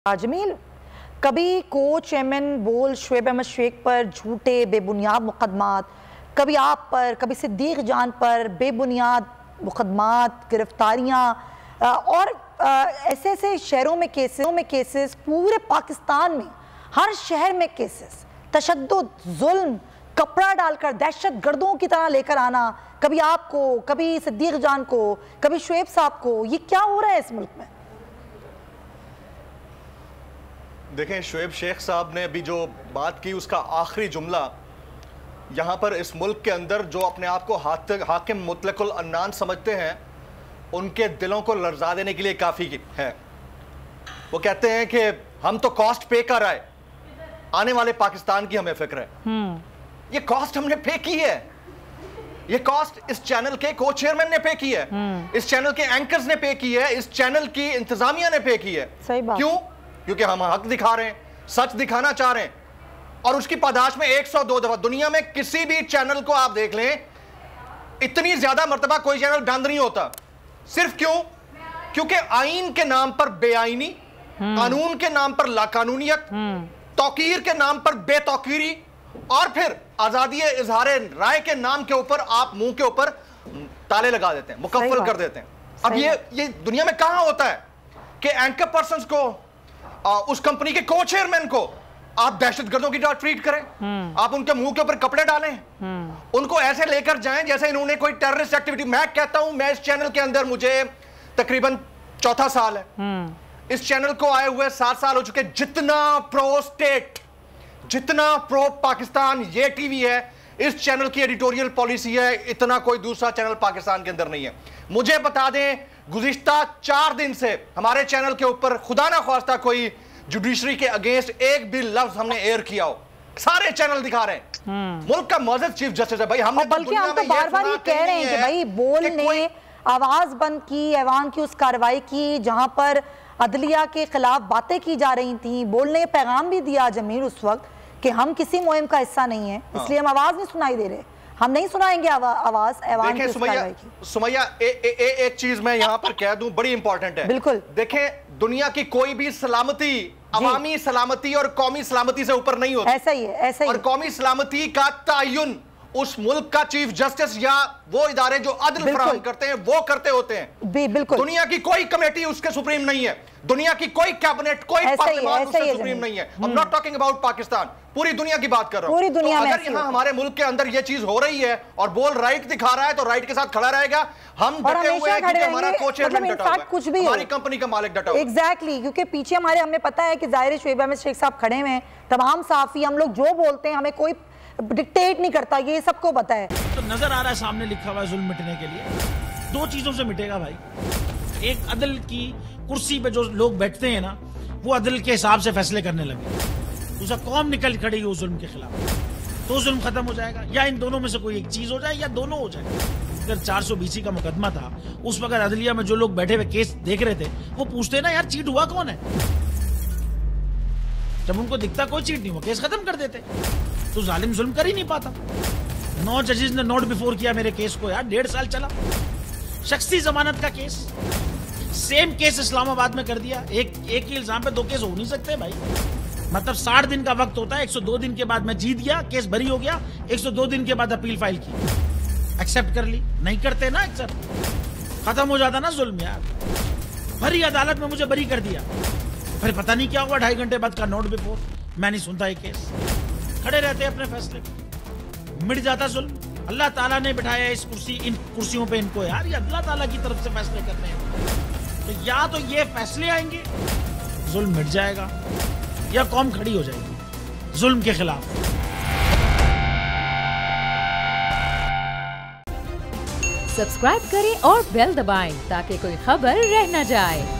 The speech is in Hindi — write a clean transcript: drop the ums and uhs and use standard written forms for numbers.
जमील, कभी कोच एमएन बोल शुएब अहमद शेख पर झूठे बेबुनियाद मुकदमात, कभी आप पर, कभी सिद्दीक जान पर बेबुनियाद मुकदमात, गिरफ्तारियाँ और ऐसे ऐसे शहरों में केसेस पूरे पाकिस्तान में हर शहर में केसेस, तशद्दुद, जुल्म, कपड़ा डालकर दहशत गर्दों की तरह लेकर आना, कभी आपको, कभी सिद्दीक जान को, कभी शुएब साहब को। ये क्या हो रहा है इस मुल्क में? देखें, शुएब शेख साहब ने अभी जो बात की उसका आखिरी जुमला यहाँ पर इस मुल्क के अंदर जो अपने आप को हाकिम मुतलकुल अन्नान समझते हैं उनके दिलों को लर्जा देने के लिए काफ़ी है। वो कहते हैं कि हम तो कॉस्ट पे कर आए, आने वाले पाकिस्तान की हमें फिक्र है। ये कॉस्ट हमने पे की है, ये कॉस्ट इस चैनल के को चेयरमैन ने पे की है, इस चैनल के एंकर्स ने पे की है, इस चैनल की इंतजामिया ने पे की है। सही बात। क्यों? क्योंकि हम हक दिखा रहे हैं, सच दिखाना चाह रहे हैं, और उसकी पादाश में 102 दफा दुनिया में किसी भी चैनल को आप देख लें, इतनी ज्यादा मर्तबा कोई चैनल बंद नहीं होता। सिर्फ क्यों? क्योंकि आईन के नाम पर बेआईनी, कानून के नाम पर लाकानूनियत, तौकीर के नाम पर बेतौकीरी, और फिर आजादी इजहार राय के नाम के ऊपर आप मुंह के ऊपर ताले लगा देते हैं, मुकफ्फल कर देते हैं। अब ये दुनिया में कहां होता है कि एंकर पर्सन्स को, उस कंपनी के को चेयरमैन को आप दहशतगर्दों की तरह ट्रीट करें, आप उनके मुंह के ऊपर कपड़े डालें, उनको ऐसे लेकर जाएं जैसे इन्होंने कोई टेररिस्ट एक्टिविटी। मैं कहता हूं, मैं इस चैनल के अंदर मुझे तकरीबन चौथा साल है, इस चैनल को आए हुए 7 साल हो चुके। जितना प्रो स्टेट, जितना प्रो पाकिस्तान ये टीवी है, इस चैनल की एडिटोरियल पॉलिसी है, इतना कोई दूसरा चैनल पाकिस्तान के अंदर नहीं है। मुझे बता दें, गुज़िश्ता 4 दिन से हमारे चैनल के ऊपर खुदा ना ख्वास्ता कोई जुडिशरी के अगेंस्ट एक भी लफ्ज हमने एयर किया हो, सारे चैनल दिखा रहे हैं। मुल्क का मौजूद चीफ जस्टिस है भाई, हमने बल्कि हम तो बार-बार ये कह रहे हैं कि भाई बोल ने आवाज बंद की, ऐवान की उस कार्रवाई की जहां पर अदलिया के खिलाफ बातें की जा रही थी। बोल ने पैगाम भी दिया जमीर उस वक्त कि हम किसी मुहिम का हिस्सा नहीं है, इसलिए हम आवाज नहीं सुनाई दे रहे, हम नहीं सुनाएंगे आवाज ऐवान की उस कार्रवाई की। सुमैया, एक चीज मैं यहाँ पर कह दूं, बड़ी इंपॉर्टेंट है। बिल्कुल। देखें, दुनिया की कोई भी सलामती अवामी सलामती और कौमी सलामती से ऊपर नहीं होती। ऐसा ही है, ऐसा ही। और कौमी सलामती का तयन उस मुल्क का चीफ जस्टिस या वो इदारे जो अदल फराहम करते हैं वो करते होते हैं। बिल्कुल। दुनिया की कोई कमेटी उसके सुप्रीम नहीं है, दुनिया की कोई कैबिनेट, कोई पार्लियामेंट उससे सुप्रीम नहीं है। I'm not talking about Pakistan, पूरी दुनिया की बात कर रहा हूं। पूरी दुनिया में अगर यहाँ हमारे मुल्क के अंदर ये चीज हो रही है और बोल राइट दिखा रहा है तो राइट के साथ खड़ा रहेगा। हम डटे हुए हैं क्योंकि हमारा को चेयरमैन डटा हुआ है, कुछ भी हमारी कंपनी का मालिक डटा हुआ है। एग्जैक्टली, क्योंकि पीछे हमें पता है कि ज़ाहिर शुएब अहमद शेख साहब खड़े हुए हैं, तमाम साफी, हम लोग जो बोलते हैं हमें कोई डिक्टेट नहीं करता, ये सबको पता है। तो नजर आ रहा है सामने लिखा हुआ है जुल्म मिटने के लिए 2 चीजों से मिटेगा भाई। एक, अदल की कुर्सी पे जो लोग बैठते हैं ना, वो अदल के हिसाब से फैसले करने लगे। दूसरा, कौम निकल खड़ेगी उस जुल्म के खिलाफ, तो जुल्म खत्म हो जाएगा। या इन दोनों में से कोई एक चीज हो जाए या दोनों हो जाए। अगर 420 का मुकदमा था, उस वक्त अदलिया में जो लोग बैठे हुए केस देख रहे थे वो पूछते ना, यार चीट हुआ कौन है? जब उनको दिखता कोई चीट नहीं हुआ, केस खत्म कर देते। तो जालिम जुल्म कर ही नहीं पाता। 9 जजेस ने नोट बिफोर किया मेरे केस को, यार 1.5 साल चला। शख्सी जमानत का केस, सेम केस इस्लामाबाद में कर दिया। एक ही इल्जाम पे 2 केस हो नहीं सकते भाई। मतलब 60 दिन का वक्त होता है, 102 दिन के बाद मैं जीत गया, केस बरी हो गया, 102 दिन के बाद अपील फाइल की, एक्सेप्ट कर ली। नहीं करते ना एक्सेप्ट, खत्म हो जाता ना जुल्म यार। भरी अदालत में मुझे बरी कर दिया, फिर पता नहीं क्या हुआ, 2.5 घंटे बाद का नोट बिफोर, मैं नहीं सुनता ये केस। खड़े रहते अपने फैसले, मिट जाता जुल्म। अल्लाह ताला ने बिठाया इस कुर्सी, इन कुर्सियों पे इनको, यार ये अल्लाह ताला की तरफ से फैसले करने हैं। तो या तो ये फैसले आएंगे, जुल्म मिट जाएगा, या कौम खड़ी हो जाएगी जुल्म के खिलाफ। सब्सक्राइब करें और बेल दबाएं ताकि कोई खबर रह न जाए।